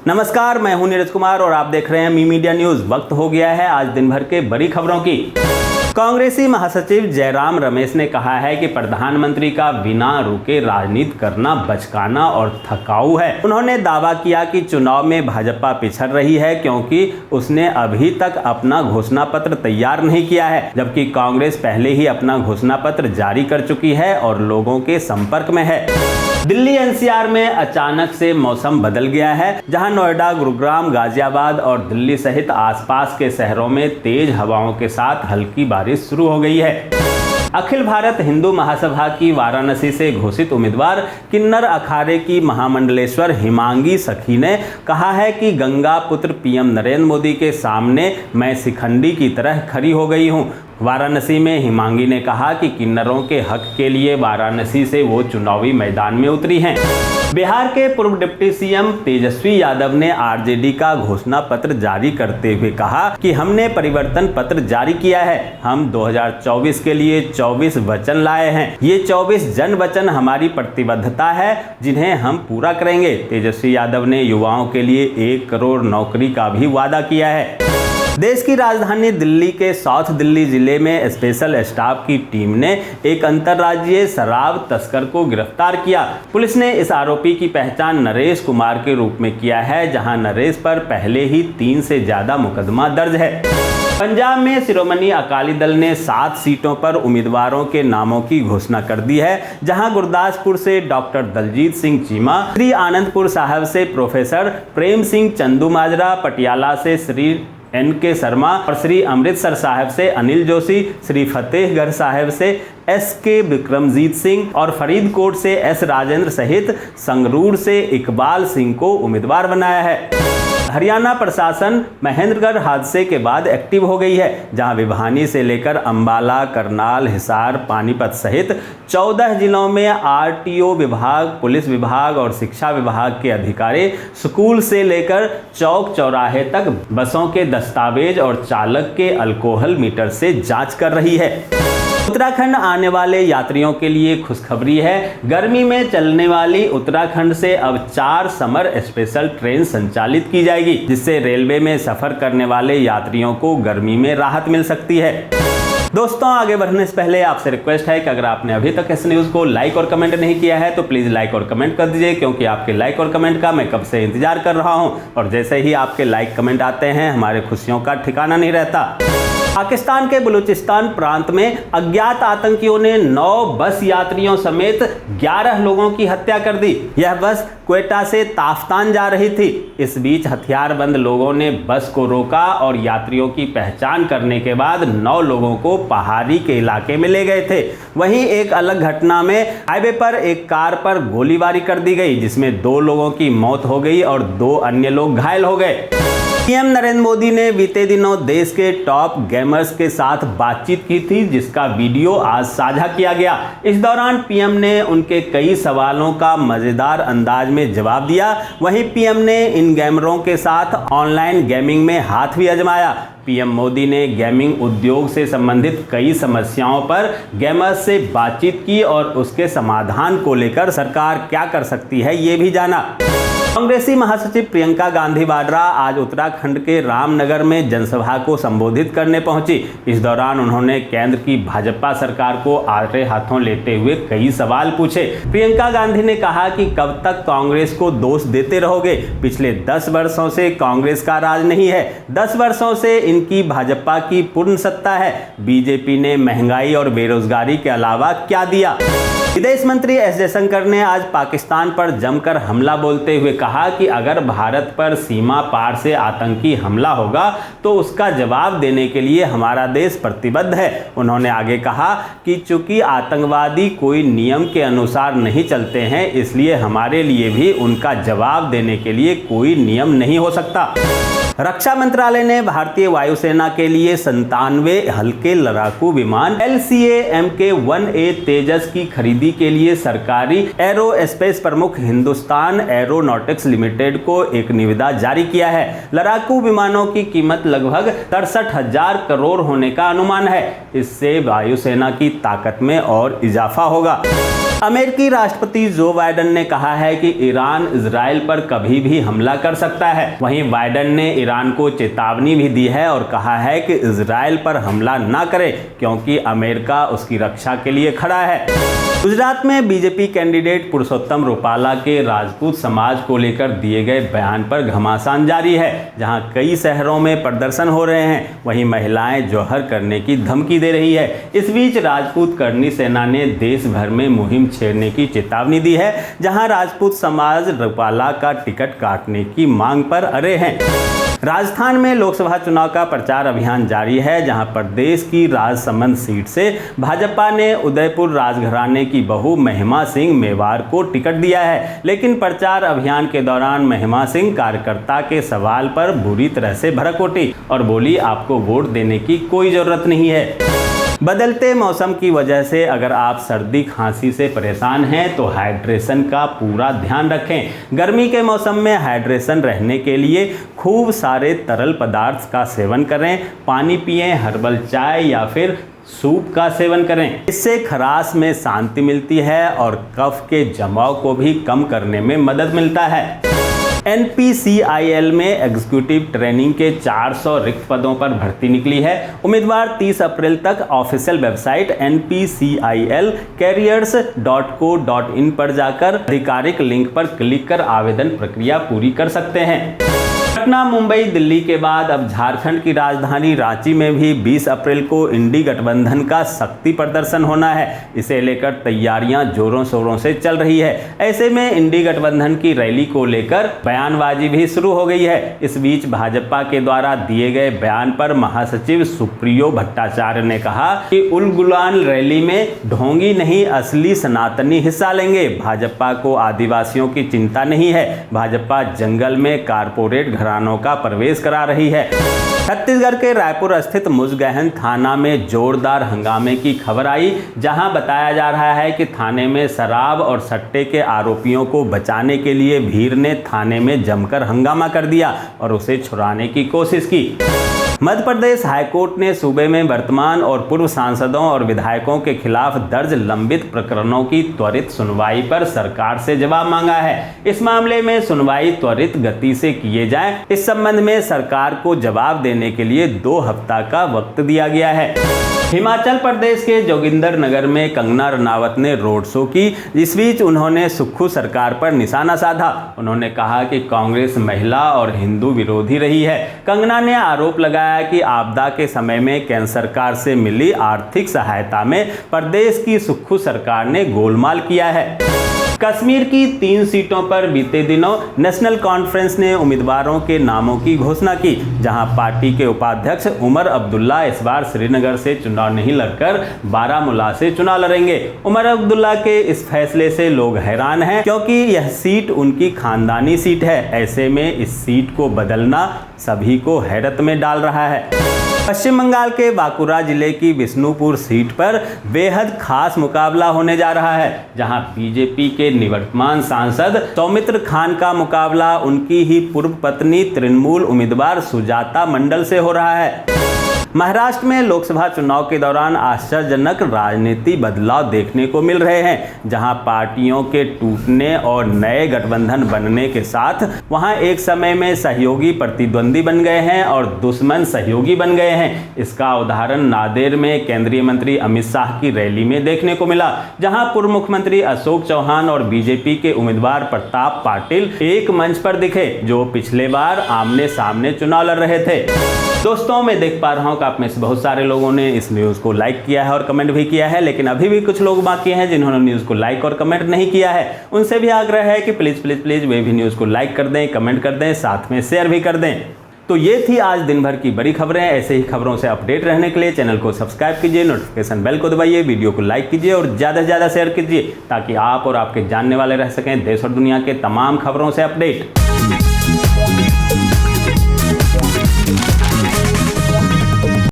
नमस्कार, मैं हूं नीरज कुमार और आप देख रहे हैं मी मीडिया न्यूज। वक्त हो गया है आज दिन भर के बड़ी खबरों की। कांग्रेसी महासचिव जयराम रमेश ने कहा है कि प्रधानमंत्री का बिना रुके राजनीति करना बचकाना और थकाऊ है। उन्होंने दावा किया कि चुनाव में भाजपा पिछड़ रही है क्योंकि उसने अभी तक अपना घोषणा पत्र तैयार नहीं किया है, जबकि कांग्रेस पहले ही अपना घोषणा पत्र जारी कर चुकी है और लोगों के संपर्क में है। दिल्ली एनसीआर में अचानक से मौसम बदल गया है, जहां नोएडा, गुरुग्राम, गाजियाबाद और दिल्ली सहित आसपास के शहरों में तेज हवाओं के साथ हल्की बारिश शुरू हो गई है। अखिल भारत हिंदू महासभा की वाराणसी से घोषित उम्मीदवार किन्नर अखाड़े की महामंडलेश्वर हिमांगी सखी ने कहा है कि गंगा पुत्र पीएम नरेंद्र मोदी के सामने मैं शिखंडी की तरह खड़ी हो गई हूं। वाराणसी में हिमांगी ने कहा कि किन्नरों के हक के लिए वाराणसी से वो चुनावी मैदान में उतरी हैं। बिहार के पूर्व डिप्टी सीएम तेजस्वी यादव ने आरजेडी का घोषणा पत्र जारी करते हुए कहा कि हमने परिवर्तन पत्र जारी किया है। हम 2024 के लिए 24 वचन लाए हैं। ये 24 जन वचन हमारी प्रतिबद्धता है जिन्हें हम पूरा करेंगे। तेजस्वी यादव ने युवाओं के लिए 1 करोड़ नौकरी का भी वादा किया है। देश की राजधानी दिल्ली के साउथ दिल्ली जिले में स्पेशल स्टाफ की टीम ने एक अंतर्राज्यीय शराब तस्कर को गिरफ्तार किया। पुलिस ने इस आरोपी की पहचान नरेश कुमार के रूप में किया है, जहां नरेश पर पहले ही 3 से ज्यादा मुकदमा दर्ज है। पंजाब में शिरोमणि अकाली दल ने 7 सीटों पर उम्मीदवारों के नामों की घोषणा कर दी है, जहां गुरदासपुर से डॉक्टर दलजीत सिंह चीमा, श्री आनंदपुर साहब से प्रोफेसर प्रेम सिंह चंदूमाजरा, पटियाला से श्री NK शर्मा और श्री अमृतसर साहब से अनिल जोशी, श्री फतेहगढ़ साहब से SK विक्रमजीत सिंह और फरीदकोट से S राजेंद्र सहित संगरूर से इकबाल सिंह को उम्मीदवार बनाया है। हरियाणा प्रशासन महेंद्रगढ़ हादसे के बाद एक्टिव हो गई है, जहां विभानी से लेकर अंबाला, करनाल, हिसार, पानीपत सहित 14 जिलों में RTO विभाग, पुलिस विभाग और शिक्षा विभाग के अधिकारी स्कूल से लेकर चौक चौराहे तक बसों के दस्तावेज और चालक के अल्कोहल मीटर से जांच कर रही है। उत्तराखंड आने वाले यात्रियों के लिए खुशखबरी है। गर्मी में चलने वाली उत्तराखंड से अब 4 समर स्पेशल ट्रेन संचालित की जाएगी, जिससे रेलवे में सफर करने वाले यात्रियों को गर्मी में राहत मिल सकती है। दोस्तों, आगे बढ़ने से पहले आपसे रिक्वेस्ट है कि अगर आपने अभी तक इस न्यूज़ को लाइक और कमेंट नहीं किया है तो प्लीज़ लाइक और कमेंट कर दीजिए, क्योंकि आपके लाइक और कमेंट का मैं कब से इंतजार कर रहा हूं और जैसे ही आपके लाइक कमेंट आते हैं हमारे खुशियों का ठिकाना नहीं रहता। पाकिस्तान के बलूचिस्तान प्रांत में अज्ञात आतंकियों ने 9 बस यात्रियों समेत 11 लोगों की हत्या कर दी। यह बस क्वेटा से ताफ्तान जा रही थी। इस बीच हथियारबंद लोगों ने बस को रोका और यात्रियों की पहचान करने के बाद 9 लोगों को पहाड़ी के इलाके में ले गए थे। वहीं एक अलग घटना में हाईवे पर एक कार पर गोलीबारी कर दी गई, जिसमें 2 लोगों की मौत हो गई और 2 अन्य लोग घायल हो गए। पीएम नरेंद्र मोदी ने बीते दिनों देश के टॉप गेमर्स के साथ बातचीत की थी, जिसका वीडियो आज साझा किया गया। इस दौरान पीएम ने उनके कई सवालों का मजेदार अंदाज में जवाब दिया। वहीं पीएम ने इन गेमरों के साथ ऑनलाइन गेमिंग में हाथ भी आजमाया। पीएम मोदी ने गेमिंग उद्योग से संबंधित कई समस्याओं पर गेमर्स से बातचीत की और उसके समाधान को लेकर सरकार क्या कर सकती है ये भी जाना। कांग्रेसी महासचिव प्रियंका गांधी वाड्रा आज उत्तराखंड के रामनगर में जनसभा को संबोधित करने पहुंची। इस दौरान उन्होंने केंद्र की भाजपा सरकार को आड़े हाथों लेते हुए कई सवाल पूछे। प्रियंका गांधी ने कहा कि कब तक कांग्रेस को दोष देते रहोगे? पिछले 10 वर्षों से कांग्रेस का राज नहीं है, 10 वर्षों से इनकी भाजपा की पूर्ण सत्ता है। बीजेपी ने महंगाई और बेरोजगारी के अलावा क्या दिया? विदेश मंत्री एस जयशंकर ने आज पाकिस्तान पर जमकर हमला बोलते हुए कहा कि अगर भारत पर सीमा पार से आतंकी हमला होगा तो उसका जवाब देने के लिए हमारा देश प्रतिबद्ध है। उन्होंने आगे कहा कि चूंकि आतंकवादी कोई नियम के अनुसार नहीं चलते हैं, इसलिए हमारे लिए भी उनका जवाब देने के लिए कोई नियम नहीं हो सकता। रक्षा मंत्रालय ने भारतीय वायुसेना के लिए 97 हल्के लड़ाकू विमान LCA-MK-1A तेजस की खरीदी के लिए सरकारी एरोस्पेस प्रमुख हिंदुस्तान एरोनॉटिक्स लिमिटेड को एक निविदा जारी किया है। लड़ाकू विमानों की कीमत लगभग 63,000 करोड़ होने का अनुमान है। इससे वायुसेना की ताकत में और इजाफा होगा। अमेरिकी राष्ट्रपति जो बाइडेन ने कहा है कि ईरान इजराइल पर कभी भी हमला कर सकता है। वहीं बाइडेन ने ईरान को चेतावनी भी दी है और कहा है कि इजराइल पर हमला ना करे क्योंकि अमेरिका उसकी रक्षा के लिए खड़ा है। गुजरात में बीजेपी कैंडिडेट पुरुषोत्तम रूपाला के राजपूत समाज को लेकर दिए गए बयान पर घमासान जारी है। जहां कई शहरों में प्रदर्शन हो रहे हैं, वहीं महिलाएं जौहर करने की धमकी दे रही है। इस बीच राजपूत करनी सेना ने देश भर में मुहिम छेड़ने की चेतावनी दी है, जहां राजपूत समाज रूपाला का टिकट काटने की मांग पर अड़े हैं। राजस्थान में लोकसभा चुनाव का प्रचार अभियान जारी है, जहां प्रदेश की राजसमंद सीट से भाजपा ने उदयपुर राजघराने की बहू महिमा सिंह मेवाड़ को टिकट दिया है। लेकिन प्रचार अभियान के दौरान महिमा सिंह कार्यकर्ता के सवाल पर बुरी तरह से भड़क उठी और बोली, आपको वोट देने की कोई जरूरत नहीं है। बदलते मौसम की वजह से अगर आप सर्दी खांसी से परेशान हैं तो हाइड्रेशन का पूरा ध्यान रखें। गर्मी के मौसम में हाइड्रेशन रहने के लिए खूब सारे तरल पदार्थ का सेवन करें, पानी पिएं, हर्बल चाय या फिर सूप का सेवन करें। इससे खराश में शांति मिलती है और कफ के जमाव को भी कम करने में मदद मिलता है। NPCIL में एग्जीक्यूटिव ट्रेनिंग के 400 रिक्त पदों पर भर्ती निकली है। उम्मीदवार 30 अप्रैल तक ऑफिशियल वेबसाइट npcilcareers.co.in पर जाकर आधिकारिक लिंक पर क्लिक कर आवेदन प्रक्रिया पूरी कर सकते हैं। पटना, मुंबई, दिल्ली के बाद अब झारखंड की राजधानी रांची में भी 20 अप्रैल को इंडी गठबंधन का शक्ति प्रदर्शन होना है। इसे लेकर तैयारियां जोरों शोरों से चल रही है। ऐसे में इंडी गठबंधन की रैली को लेकर बयानबाजी भी शुरू हो गई है। इस बीच भाजपा के द्वारा दिए गए बयान पर महासचिव सुप्रियो भट्टाचार्य ने कहा कि उलगुलान रैली में ढोंगी नहीं असली सनातनी हिस्सा लेंगे। भाजपा को आदिवासियों की चिंता नहीं है। भाजपा जंगल में कारपोरेट घरानों का प्रवेश करा रही है। छत्तीसगढ़ के रायपुर स्थित मुजगहन थाना में जोरदार हंगामे की खबर आई, जहां बताया जा रहा है कि थाने में शराब और सट्टे के आरोपियों को बचाने के लिए भीड़ ने थाने में जमकर हंगामा कर दिया और उसे छुड़ाने की कोशिश की। मध्य प्रदेश हाईकोर्ट ने सूबे में वर्तमान और पूर्व सांसदों और विधायकों के खिलाफ दर्ज लंबित प्रकरणों की त्वरित सुनवाई पर सरकार से जवाब मांगा है। इस मामले में सुनवाई त्वरित गति से किए जाए, इस संबंध में सरकार को जवाब देने के लिए 2 हफ्ता का वक्त दिया गया है। हिमाचल प्रदेश के जोगिंदरनगर में कंगना रनावत ने रोड शो की। इस बीच उन्होंने सुक्खू सरकार पर निशाना साधा। उन्होंने कहा कि कांग्रेस महिला और हिंदू विरोधी रही है। कंगना ने आरोप लगाया कि आपदा के समय में केंद्र सरकार से मिली आर्थिक सहायता में प्रदेश की सुक्खू सरकार ने गोलमाल किया है। कश्मीर की 3 सीटों पर बीते दिनों नेशनल कॉन्फ्रेंस ने उम्मीदवारों के नामों की घोषणा की, जहां पार्टी के उपाध्यक्ष उमर अब्दुल्ला इस बार श्रीनगर से चुनाव नहीं लड़कर बारामूला से चुनाव लड़ेंगे। उमर अब्दुल्ला के इस फैसले से लोग हैरान हैं, क्योंकि यह सीट उनकी खानदानी सीट है। ऐसे में इस सीट को बदलना सभी को हैरत में डाल रहा है। पश्चिम बंगाल के बांकुरा जिले की विष्णुपुर सीट पर बेहद खास मुकाबला होने जा रहा है, जहां बीजेपी के निवर्तमान सांसद सौमित्र खान का मुकाबला उनकी ही पूर्व पत्नी तृणमूल उम्मीदवार सुजाता मंडल से हो रहा है। महाराष्ट्र में लोकसभा चुनाव के दौरान आश्चर्यजनक राजनीतिक बदलाव देखने को मिल रहे हैं, जहां पार्टियों के टूटने और नए गठबंधन बनने के साथ वहां एक समय में सहयोगी प्रतिद्वंदी बन गए हैं और दुश्मन सहयोगी बन गए हैं। इसका उदाहरण नांदेड़ में केंद्रीय मंत्री अमित शाह की रैली में देखने को मिला, जहां पूर्व मुख्यमंत्री अशोक चौहान और बीजेपी के उम्मीदवार प्रताप पाटिल एक मंच पर दिखे, जो पिछले बार आमने सामने चुनाव लड़ रहे थे। दोस्तों, मैं देख पा रहा हूं आप में से बहुत सारे लोगों ने इस न्यूज़ को लाइक किया है और कमेंट भी किया है, लेकिन अभी भी कुछ लोग बाकी हैं जिन्होंने न्यूज़ को लाइक और कमेंट नहीं किया है। उनसे भी आग्रह है कि प्लीज़ प्लीज़ प्लीज़ वे भी न्यूज़ को लाइक कर दें, कमेंट कर दें, साथ में शेयर भी कर दें। तो ये थी आज दिन भर की बड़ी खबरें। ऐसे ही खबरों से अपडेट रहने के लिए चैनल को सब्सक्राइब कीजिए, नोटिफिकेशन बेल को दबाइए, वीडियो को लाइक कीजिए और ज़्यादा से ज़्यादा शेयर कीजिए, ताकि आप और आपके जानने वाले रह सकें देश और दुनिया के तमाम खबरों से अपडेट।